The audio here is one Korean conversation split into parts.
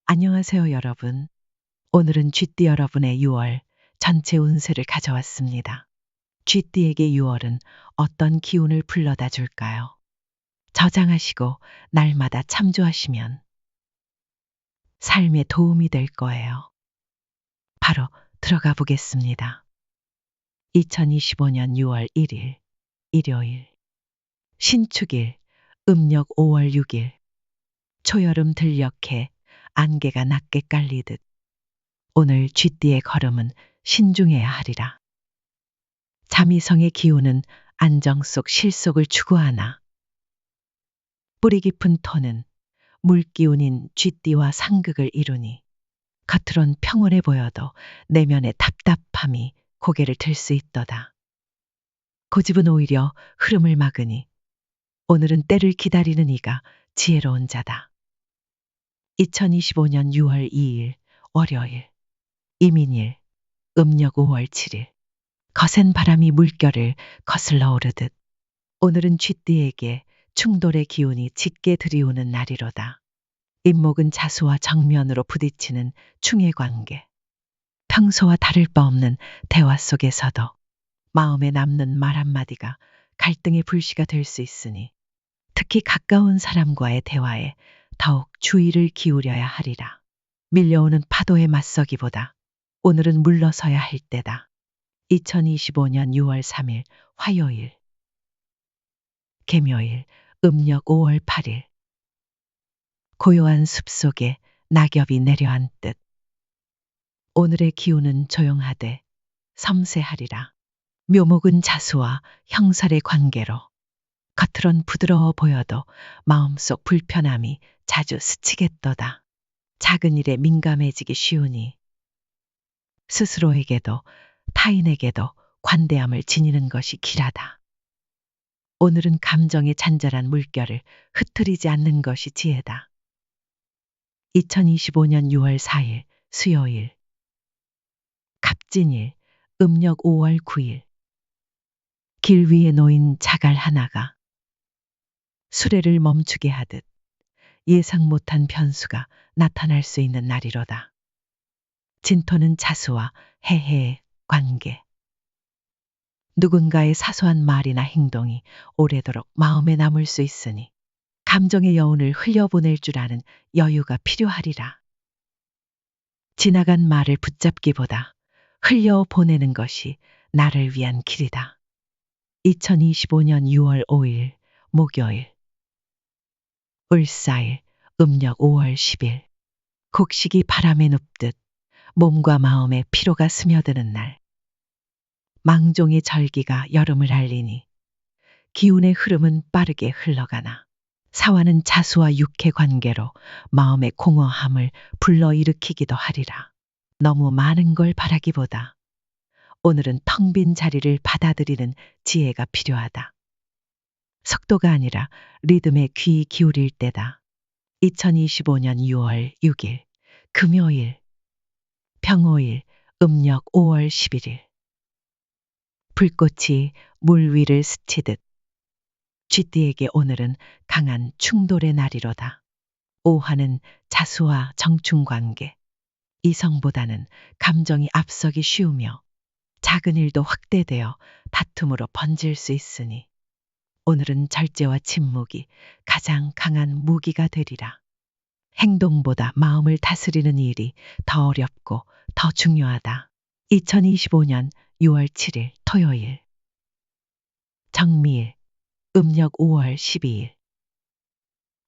안녕하세요, 여러분. 오늘은 쥐띠 여러분의 6월 전체 운세를 가져왔습니다. 쥐띠에게 6월은 어떤 기운을 불러다 줄까요? 저장하시고 날마다 참조하시면 삶에 도움이 될 거예요. 바로 들어가 보겠습니다. 2025년 6월 1일, 일요일. 신축일, 음력 5월 6일. 초여름 들녘에 안개가 낮게 깔리듯 오늘 쥐띠의 걸음은 신중해야 하리라. 자미성의 기운은 안정 속 실속을 추구하나 뿌리 깊은 토는 물기운인 쥐띠와 상극을 이루니 겉으론 평온해 보여도 내면의 답답함이 고개를 들 수 있도다. 고집은 오히려 흐름을 막으니 오늘은 때를 기다리는 이가 지혜로운 자다. 2025년 6월 2일 월요일 이민일 음력 5월 7일 거센 바람이 물결을 거슬러 오르듯 오늘은 쥐띠에게 충돌의 기운이 짙게 들이오는 날이로다. 임목은 자수와 정면으로 부딪히는 충의 관계. 평소와 다를 바 없는 대화 속에서도 마음에 남는 말 한마디가 갈등의 불씨가 될 수 있으니 특히 가까운 사람과의 대화에 더욱 주의를 기울여야 하리라. 밀려오는 파도에 맞서기보다 오늘은 물러서야 할 때다. 2025년 6월 3일 화요일 개묘일 음력 5월 8일 고요한 숲속에 낙엽이 내려앉듯 오늘의 기운은 조용하되 섬세하리라. 묘목은 자수와 형살의 관계로 겉으론 부드러워 보여도 마음속 불편함이 자주 스치겠도다. 작은 일에 민감해지기 쉬우니 스스로에게도 타인에게도 관대함을 지니는 것이 길하다. 오늘은 감정의 잔잔한 물결을 흐트리지 않는 것이 지혜다. 2025년 6월 4일 수요일 갑진일 음력 5월 9일 길 위에 놓인 자갈 하나가 수레를 멈추게 하듯 예상 못한 변수가 나타날 수 있는 날이로다. 진토는 자수와 해해의 관계. 누군가의 사소한 말이나 행동이 오래도록 마음에 남을 수 있으니 감정의 여운을 흘려보낼 줄 아는 여유가 필요하리라. 지나간 말을 붙잡기보다 흘려보내는 것이 나를 위한 길이다. 2025년 6월 5일 목요일 울사일 음력 5월 10일 곡식이 바람에 눕듯 몸과 마음에 피로가 스며드는 날. 망종의 절기가 여름을 알리니 기운의 흐름은 빠르게 흘러가나 사화는 자수와 육해 관계로 마음의 공허함을 불러일으키기도 하리라. 너무 많은 걸 바라기보다 오늘은 텅 빈 자리를 받아들이는 지혜가 필요하다. 속도가 아니라 리듬에 귀 기울일 때다. 2025년 6월 6일 금요일 평오일 음력 5월 11일 불꽃이 물 위를 스치듯 쥐띠에게 오늘은 강한 충돌의 날이로다. 오화는 자수와 정충 관계, 이성보다는 감정이 앞서기 쉬우며 작은 일도 확대되어 다툼으로 번질 수 있으니 오늘은 절제와 침묵이 가장 강한 무기가 되리라. 행동보다 마음을 다스리는 일이 더 어렵고 더 중요하다. 2025년 6월 7일 토요일 정미일 음력 5월 12일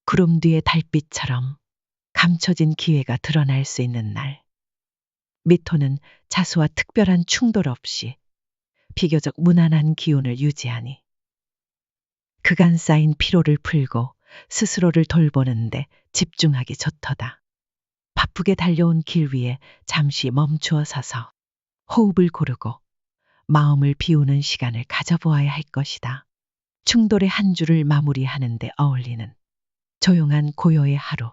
구름 뒤의 달빛처럼 감춰진 기회가 드러날 수 있는 날. 미토는 자수와 특별한 충돌 없이 비교적 무난한 기운을 유지하니 그간 쌓인 피로를 풀고 스스로를 돌보는데 집중하기 좋도다. 바쁘게 달려온 길 위에 잠시 멈추어 서서 호흡을 고르고 마음을 비우는 시간을 가져보아야 할 것이다. 충돌의 한 주를 마무리하는 데 어울리는 조용한 고요의 하루.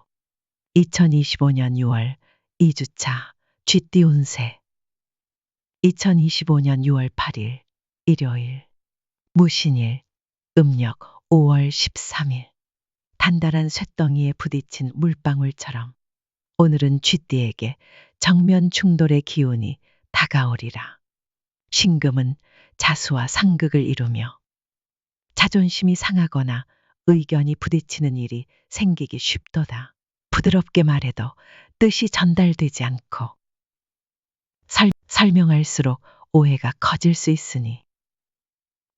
2025년 6월 2주차 쥐띠 운세. 2025년 6월 8일 일요일 무신일 음력 5월 13일 단단한 쇳덩이에 부딪힌 물방울처럼 오늘은 쥐띠에게 정면 충돌의 기운이 다가오리라. 신금은 자수와 상극을 이루며 자존심이 상하거나 의견이 부딪히는 일이 생기기 쉽도다. 부드럽게 말해도 뜻이 전달되지 않고 설명할수록 오해가 커질 수 있으니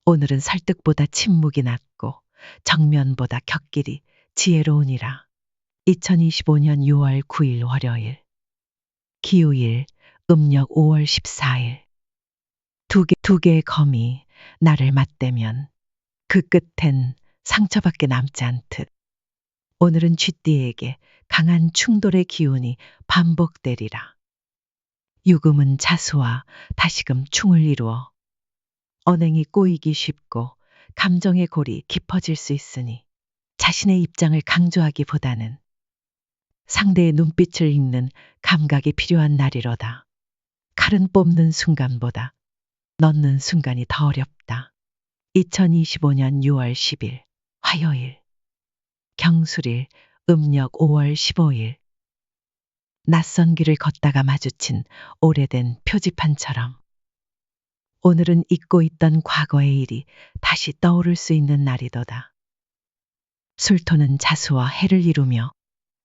오늘은 설득보다 침묵이 낫고 정면보다 격길이 지혜로우니라. 2025년 6월 9일 월요일, 기후일, 음력 5월 14일. 두 개의 검이 나를 맞대면 그 끝엔 상처밖에 남지 않듯 오늘은 쥐띠에게 강한 충돌의 기운이 반복되리라. 유금은 자수와 다시금 충을 이루어 언행이 꼬이기 쉽고 감정의 골이 깊어질 수 있으니 자신의 입장을 강조하기보다는 상대의 눈빛을 읽는 감각이 필요한 날이로다. 칼은 뽑는 순간보다 넣는 순간이 더 어렵다. 2025년 6월 10일 화요일, 경술일, 음력 5월 15일. 낯선 길을 걷다가 마주친 오래된 표지판처럼 오늘은 잊고 있던 과거의 일이 다시 떠오를 수 있는 날이도다. 술토는 자수와 해를 이루며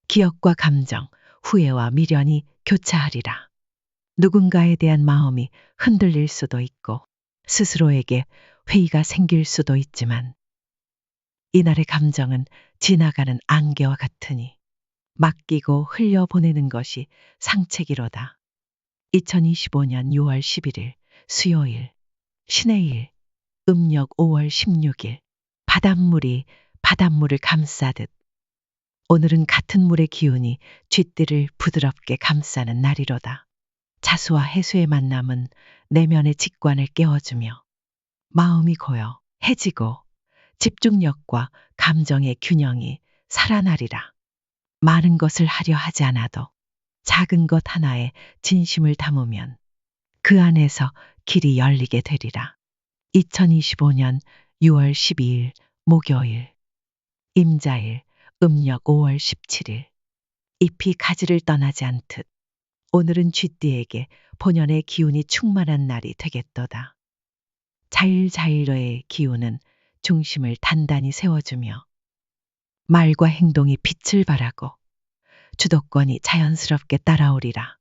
기억과 감정, 후회와 미련이 교차하리라. 누군가에 대한 마음이 흔들릴 수도 있고 스스로에게 회의가 생길 수도 있지만 이날의 감정은 지나가는 안개와 같으니 맡기고 흘려보내는 것이 상책이로다. 2025년 6월 11일 수요일, 신의 일, 음력 5월 16일. 바닷물을 감싸듯 오늘은 같은 물의 기운이 쥐띠를 부드럽게 감싸는 날이로다. 자수와 해수의 만남은 내면의 직관을 깨워주며 마음이 고요 해지고 집중력과 감정의 균형이 살아나리라. 많은 것을 하려 하지 않아도 작은 것 하나에 진심을 담으면 그 안에서 길이 열리게 되리라. 2025년 6월 12일 목요일, 임자일, 음력 5월 17일. 잎이 가지를 떠나지 않듯 오늘은 쥐띠에게 본연의 기운이 충만한 날이 되겠도다. 자일자일러의 기운은 중심을 단단히 세워주며 말과 행동이 빛을 발하고 주도권이 자연스럽게 따라오리라.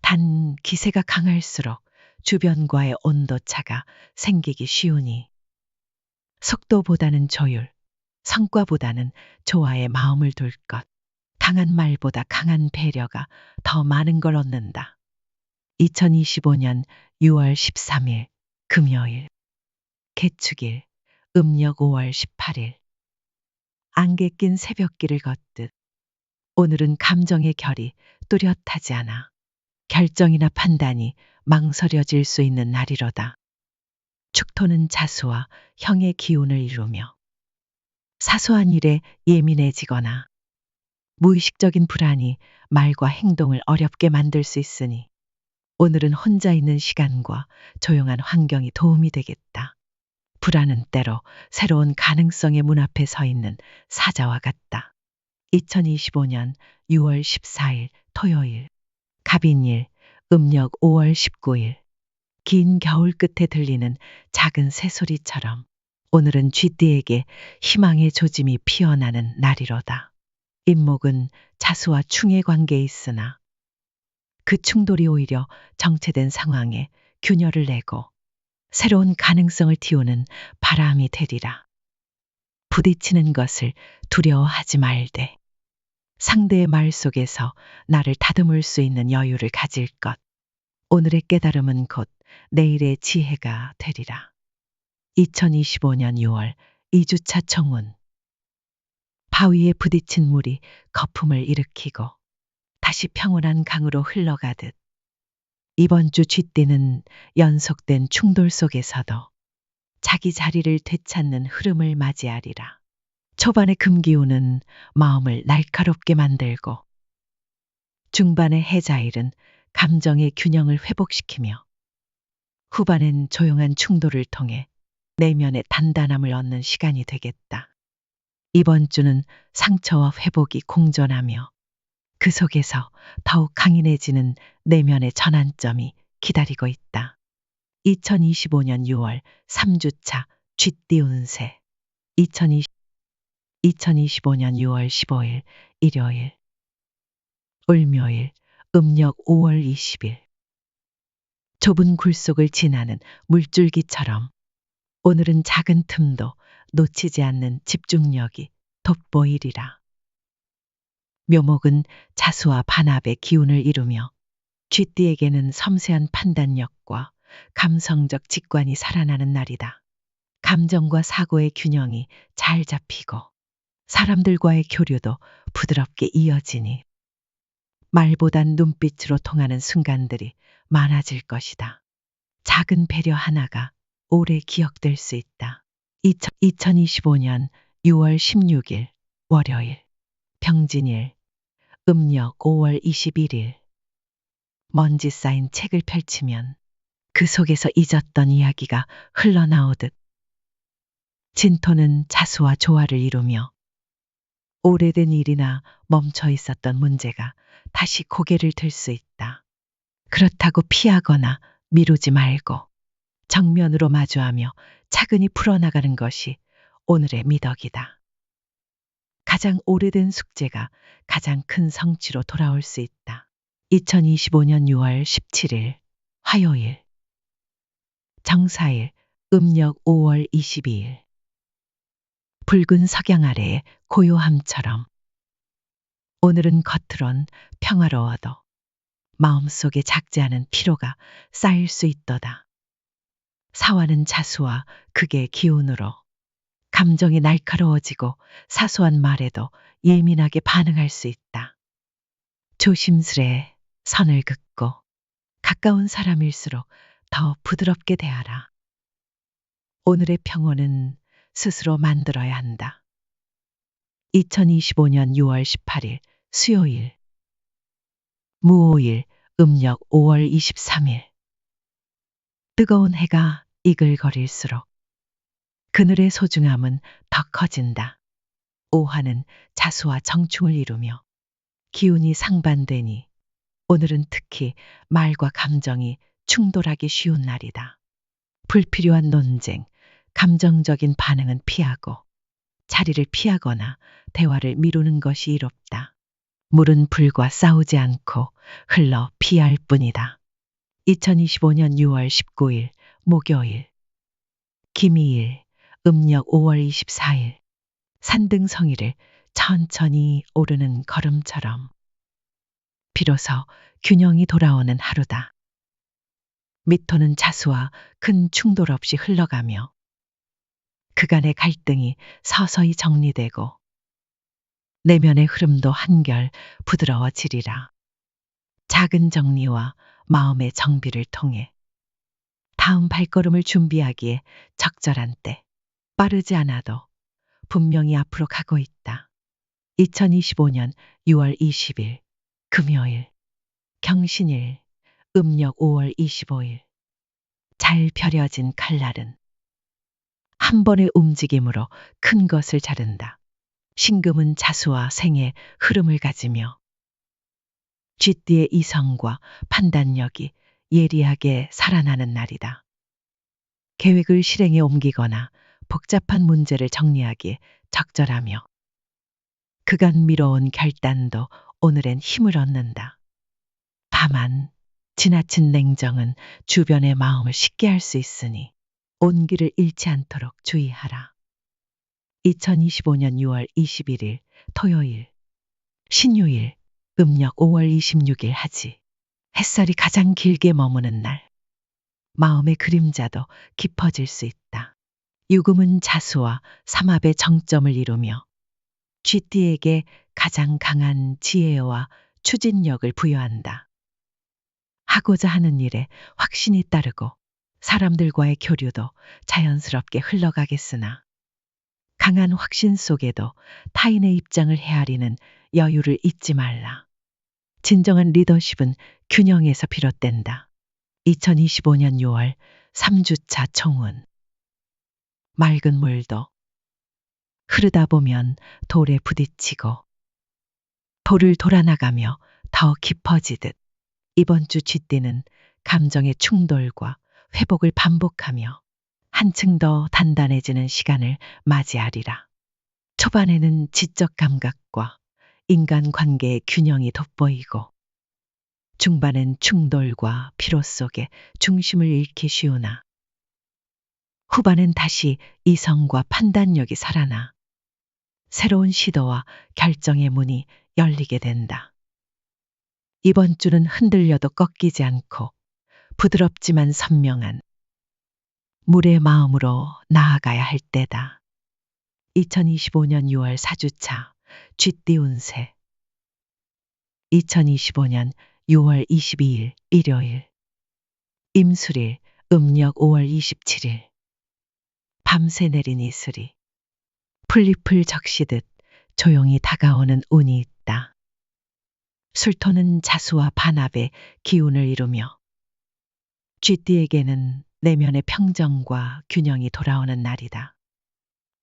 단 기세가 강할수록 주변과의 온도차가 생기기 쉬우니 속도보다는 조율, 성과보다는 조화에 마음을 둘 것. 강한 말보다 강한 배려가 더 많은 걸 얻는다. 2025년 6월 13일 금요일, 개축일, 음력 5월 18일. 안개 낀 새벽길을 걷듯 오늘은 감정의 결이 뚜렷하지 않아 결정이나 판단이 망설여질 수 있는 날이로다. 축토는 자수와 형의 기운을 이루며 사소한 일에 예민해지거나 무의식적인 불안이 말과 행동을 어렵게 만들 수 있으니 오늘은 혼자 있는 시간과 조용한 환경이 도움이 되겠다. 불안은 때로 새로운 가능성의 문 앞에 서 있는 사자와 같다. 2025년 6월 14일 토요일, 갑인일, 음력 5월 19일. 긴 겨울 끝에 들리는 작은 새소리처럼 오늘은 쥐띠에게 희망의 조짐이 피어나는 날이로다. 임목은 자수와 충의 관계에 있으나 그 충돌이 오히려 정체된 상황에 균열을 내고 새로운 가능성을 틔우는 바람이 되리라. 부딪히는 것을 두려워하지 말되 상대의 말 속에서 나를 다듬을 수 있는 여유를 가질 것. 오늘의 깨달음은 곧 내일의 지혜가 되리라. 2025년 6월 2주차 청운. 바위에 부딪힌 물이 거품을 일으키고 다시 평온한 강으로 흘러가듯 이번 주 쥐띠는 연속된 충돌 속에서도 자기 자리를 되찾는 흐름을 맞이하리라. 초반의 금기운은 마음을 날카롭게 만들고 중반의 해자일은 감정의 균형을 회복시키며 후반엔 조용한 충돌을 통해 내면의 단단함을 얻는 시간이 되겠다. 이번 주는 상처와 회복이 공존하며 그 속에서 더욱 강인해지는 내면의 전환점이 기다리고 있다. 2025년 6월 3주차 쥐띠 운세. 2025년 6월 15일 일요일. 을묘일 음력 5월 20일. 좁은 굴 속을 지나는 물줄기처럼 오늘은 작은 틈도 놓치지 않는 집중력이 돋보이리라. 묘목은 자수와 반합의 기운을 이루며 쥐띠에게는 섬세한 판단력과 감성적 직관이 살아나는 날이다. 감정과 사고의 균형이 잘 잡히고 사람들과의 교류도 부드럽게 이어지니 말보단 눈빛으로 통하는 순간들이 많아질 것이다. 작은 배려 하나가 오래 기억될 수 있다. 2025년 6월 16일 월요일 병진일 음력 5월 21일. 먼지 쌓인 책을 펼치면 그 속에서 잊었던 이야기가 흘러나오듯 진토는 자수와 조화를 이루며 오래된 일이나 멈춰 있었던 문제가 다시 고개를 들 수 있다. 그렇다고 피하거나 미루지 말고 정면으로 마주하며 차근히 풀어나가는 것이 오늘의 미덕이다. 가장 오래된 숙제가 가장 큰 성취로 돌아올 수 있다. 2025년 6월 17일 화요일 정사일 음력 5월 22일. 붉은 석양 아래의 고요함처럼 오늘은 겉으론 평화로워도 마음속에 작지 않은 피로가 쌓일 수 있도다. 사화는 자수와 극의 기운으로 감정이 날카로워지고 사소한 말에도 예민하게 반응할 수 있다. 조심스레 선을 긋고 가까운 사람일수록 더 부드럽게 대하라. 오늘의 평온은 스스로 만들어야 한다. 2025년 6월 18일 수요일 무오일 음력 5월 23일. 뜨거운 해가 이글거릴수록 그늘의 소중함은 더 커진다. 오화는 자수와 정충을 이루며 기운이 상반되니 오늘은 특히 말과 감정이 충돌하기 쉬운 날이다. 불필요한 논쟁, 감정적인 반응은 피하고 자리를 피하거나 대화를 미루는 것이 이롭다. 물은 불과 싸우지 않고 흘러 피할 뿐이다. 2025년 6월 19일 목요일 김희일 음력 5월 24일. 산등성이를 천천히 오르는 걸음처럼 비로소 균형이 돌아오는 하루다. 미토는 자수와 큰 충돌 없이 흘러가며 그간의 갈등이 서서히 정리되고 내면의 흐름도 한결 부드러워지리라. 작은 정리와 마음의 정비를 통해 다음 발걸음을 준비하기에 적절한 때, 빠르지 않아도 분명히 앞으로 가고 있다. 2025년 6월 20일 금요일 경신일 음력 5월 25일. 잘 펴려진 칼날은 한 번의 움직임으로 큰 것을 자른다. 신금은 자수와 생의 흐름을 가지며 쥐띠의 이성과 판단력이 예리하게 살아나는 날이다. 계획을 실행에 옮기거나 복잡한 문제를 정리하기에 적절하며 그간 미뤄온 결단도 오늘엔 힘을 얻는다. 다만 지나친 냉정은 주변의 마음을 식게 할 수 있으니 온기를 잃지 않도록 주의하라. 2025년 6월 21일 토요일 신유일 음력 5월 26일 하지. 햇살이 가장 길게 머무는 날. 마음의 그림자도 깊어질 수 있다. 유금은 자수와 삼합의 정점을 이루며 쥐띠에게 가장 강한 지혜와 추진력을 부여한다. 하고자 하는 일에 확신이 따르고 사람들과의 교류도 자연스럽게 흘러가겠으나 강한 확신 속에도 타인의 입장을 헤아리는 여유를 잊지 말라. 진정한 리더십은 균형에서 비롯된다. 2025년 6월 3주차 총운. 맑은 물도 흐르다 보면 돌에 부딪히고 돌을 돌아나가며 더 깊어지듯 이번 주 쥐띠는 감정의 충돌과 회복을 반복하며 한층 더 단단해지는 시간을 맞이하리라. 초반에는 지적 감각과 인간관계의 균형이 돋보이고 중반엔 충돌과 피로 속에 중심을 잃기 쉬우나 후반엔 다시 이성과 판단력이 살아나 새로운 시도와 결정의 문이 열리게 된다. 이번 주는 흔들려도 꺾이지 않고 부드럽지만 선명한 물의 마음으로 나아가야 할 때다. 2025년 6월 4주차 쥐띠 운세 2025년 6월 22일 일요일 임술일 음력 5월 27일 밤새 내린 이슬이 풀잎을 적시듯 조용히 다가오는 운이 있다. 술토는 자수와 반합의 기운을 이루며 쥐띠에게는 내면의 평정과 균형이 돌아오는 날이다.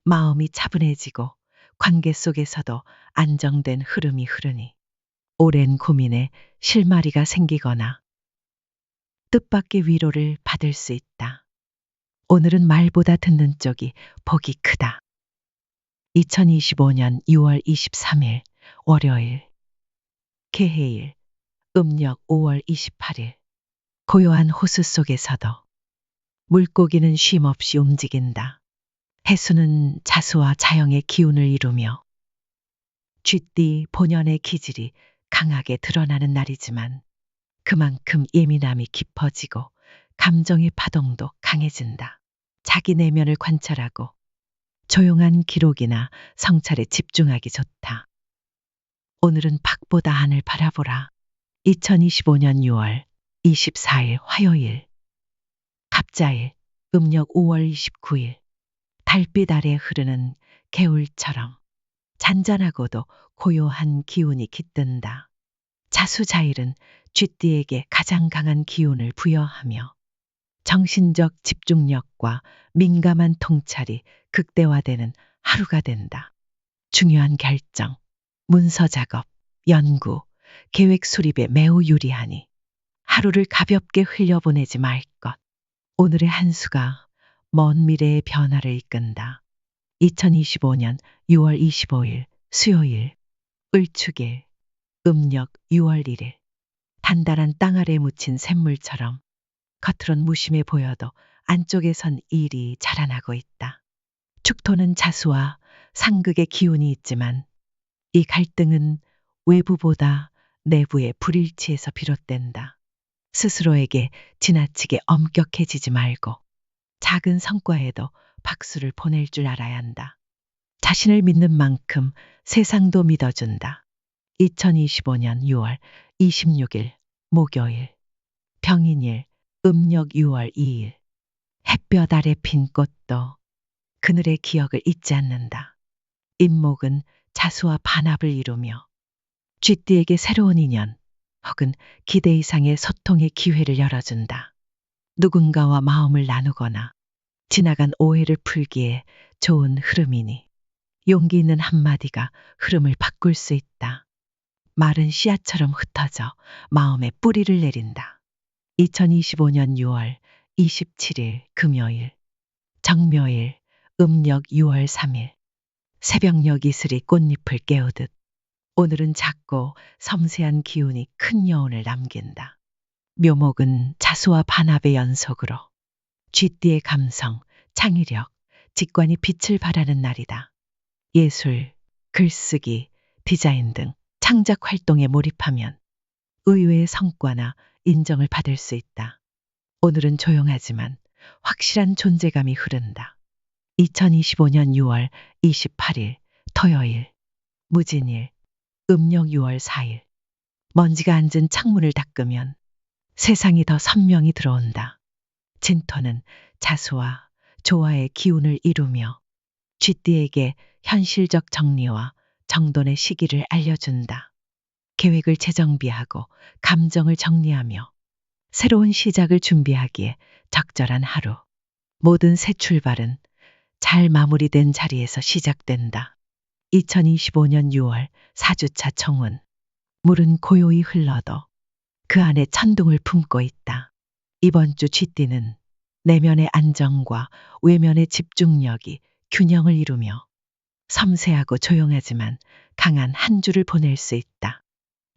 마음이 차분해지고 관계 속에서도 안정된 흐름이 흐르니 오랜 고민에 실마리가 생기거나 뜻밖의 위로를 받을 수 있다. 오늘은 말보다 듣는 쪽이 복이 크다. 2025년 6월 23일 월요일 개해일 음력 5월 28일 고요한 호수 속에서도 물고기는 쉼없이 움직인다. 해수는 자수와 자영의 기운을 이루며 쥐띠 본연의 기질이 강하게 드러나는 날이지만 그만큼 예민함이 깊어지고 감정의 파동도 강해진다. 자기 내면을 관찰하고 조용한 기록이나 성찰에 집중하기 좋다. 오늘은 밖보다 하늘 바라보라. 2025년 6월 24일 화요일 갑자일 음력 5월 29일 달빛 아래 흐르는 개울처럼 잔잔하고도 고요한 기운이 깃든다. 자수자일은 쥐띠에게 가장 강한 기운을 부여하며 정신적 집중력과 민감한 통찰이 극대화되는 하루가 된다. 중요한 결정, 문서 작업, 연구, 계획 수립에 매우 유리하니 하루를 가볍게 흘려보내지 말 것. 오늘의 한 수가 먼 미래의 변화를 이끈다. 2025년 6월 25일 수요일 을축일 음력 6월 1일 단단한 땅 아래 묻힌 샘물처럼 겉으론 무심해 보여도 안쪽에선 일이 자라나고 있다. 축토는 자수와 상극의 기운이 있지만 이 갈등은 외부보다 내부의 불일치에서 비롯된다. 스스로에게 지나치게 엄격해지지 말고 작은 성과에도 박수를 보낼 줄 알아야 한다. 자신을 믿는 만큼 세상도 믿어준다. 2025년 6월 26일 목요일 병인일 음력 6월 2일 햇볕 아래 핀 꽃도 그늘의 기억을 잊지 않는다. 임목은 자수와 반합을 이루며 쥐띠에게 새로운 인연 혹은 기대 이상의 소통의 기회를 열어준다. 누군가와 마음을 나누거나 지나간 오해를 풀기에 좋은 흐름이니 용기 있는 한마디가 흐름을 바꿀 수 있다. 마른 씨앗처럼 흩어져 마음에 뿌리를 내린다. 2025년 6월 27일 금요일 정묘일 음력 6월 3일 새벽녘 이슬이 꽃잎을 깨우듯 오늘은 작고 섬세한 기운이 큰 여운을 남긴다. 묘목은 자수와 반합의 연속으로 쥐띠의 감성, 창의력, 직관이 빛을 발하는 날이다. 예술, 글쓰기, 디자인 등 창작 활동에 몰입하면 의외의 성과나 인정을 받을 수 있다. 오늘은 조용하지만 확실한 존재감이 흐른다. 2025년 6월 28일 토요일 무진일 음력 6월 4일 먼지가 앉은 창문을 닦으면 세상이 더 선명히 들어온다. 진토는 자수와 조화의 기운을 이루며 쥐띠에게 현실적 정리와 정돈의 시기를 알려준다. 계획을 재정비하고 감정을 정리하며 새로운 시작을 준비하기에 적절한 하루. 모든 새 출발은 잘 마무리된 자리에서 시작된다. 2025년 6월 4주차 청운 물은 고요히 흘러도 그 안에 천둥을 품고 있다. 이번 주 쥐띠는 내면의 안정과 외면의 집중력이 균형을 이루며 섬세하고 조용하지만 강한 한 주를 보낼 수 있다.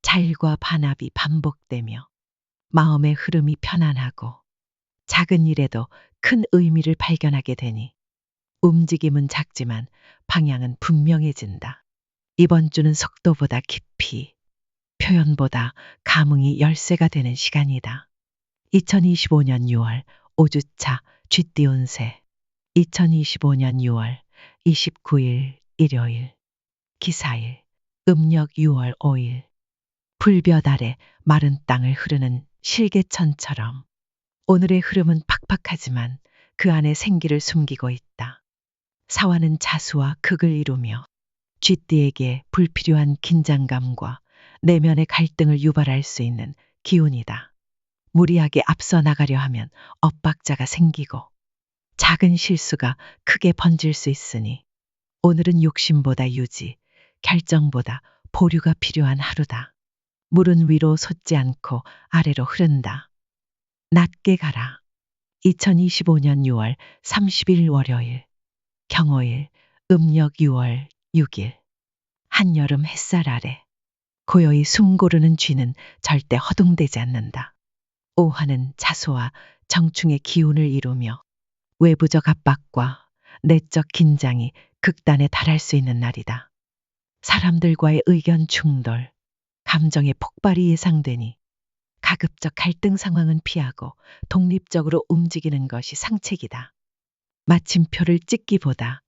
잘과 반합이 반복되며 마음의 흐름이 편안하고 작은 일에도 큰 의미를 발견하게 되니 움직임은 작지만 방향은 분명해진다. 이번 주는 속도보다 깊이, 표현보다 감흥이 열쇠가 되는 시간이다. 2025년 6월 5주차 쥐띠 운세 2025년 6월 29일 일요일 기사일 음력 6월 5일 불볕 아래 마른 땅을 흐르는 실개천처럼 오늘의 흐름은 팍팍하지만 그 안에 생기를 숨기고 있다. 사화는 자수와 극을 이루며 쥐띠에게 불필요한 긴장감과 내면의 갈등을 유발할 수 있는 기운이다. 무리하게 앞서 나가려 하면 엇박자가 생기고 작은 실수가 크게 번질 수 있으니 오늘은 욕심보다 유지, 결정보다 보류가 필요한 하루다. 물은 위로 솟지 않고 아래로 흐른다. 낮게 가라. 2025년 6월 30일 월요일, 경호일, 음력 6월 6일. 한여름 햇살 아래 고요히 숨 고르는 쥐는 절대 허둥대지 않는다. 오화는 자소와 정충의 기운을 이루며 외부적 압박과 내적 긴장이 극단에 달할 수 있는 날이다. 사람들과의 의견 충돌, 감정의 폭발이 예상되니 가급적 갈등 상황은 피하고 독립적으로 움직이는 것이 상책이다. 마침표를 찍기보다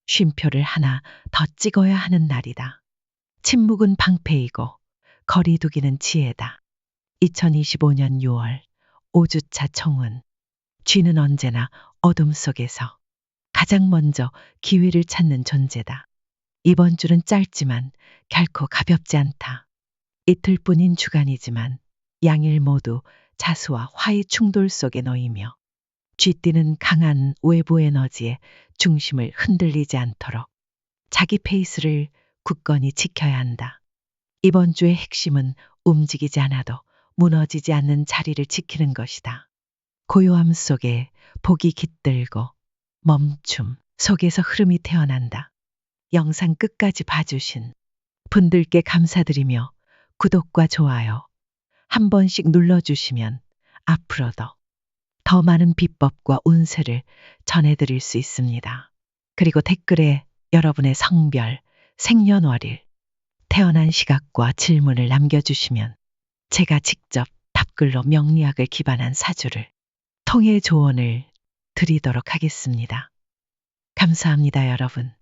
쉼표를 하나 더 찍어야 하는 날이다. 침묵은 방패이고 거리두기는 지혜다. 2025년 6월 5주차 청운. 쥐는 언제나 어둠 속에서 가장 먼저 기회를 찾는 존재다. 이번 주는 짧지만 결코 가볍지 않다. 이틀뿐인 주간이지만 양일 모두 자수와 화의 충돌 속에 놓이며 쥐띠는 강한 외부 에너지에 중심을 흔들리지 않도록 자기 페이스를 굳건히 지켜야 한다. 이번 주의 핵심은 움직이지 않아도 무너지지 않는 자리를 지키는 것이다. 고요함 속에 복이 깃들고 멈춤 속에서 흐름이 태어난다. 영상 끝까지 봐주신 분들께 감사드리며 구독과 좋아요 한 번씩 눌러주시면 앞으로도 더 많은 비법과 운세를 전해드릴 수 있습니다. 그리고 댓글에 여러분의 성별, 생년월일, 태어난 시각과 질문을 남겨주시면 제가 직접 답글로 명리학을 기반한 사주를 통해 조언을 드리도록 하겠습니다. 감사합니다, 여러분.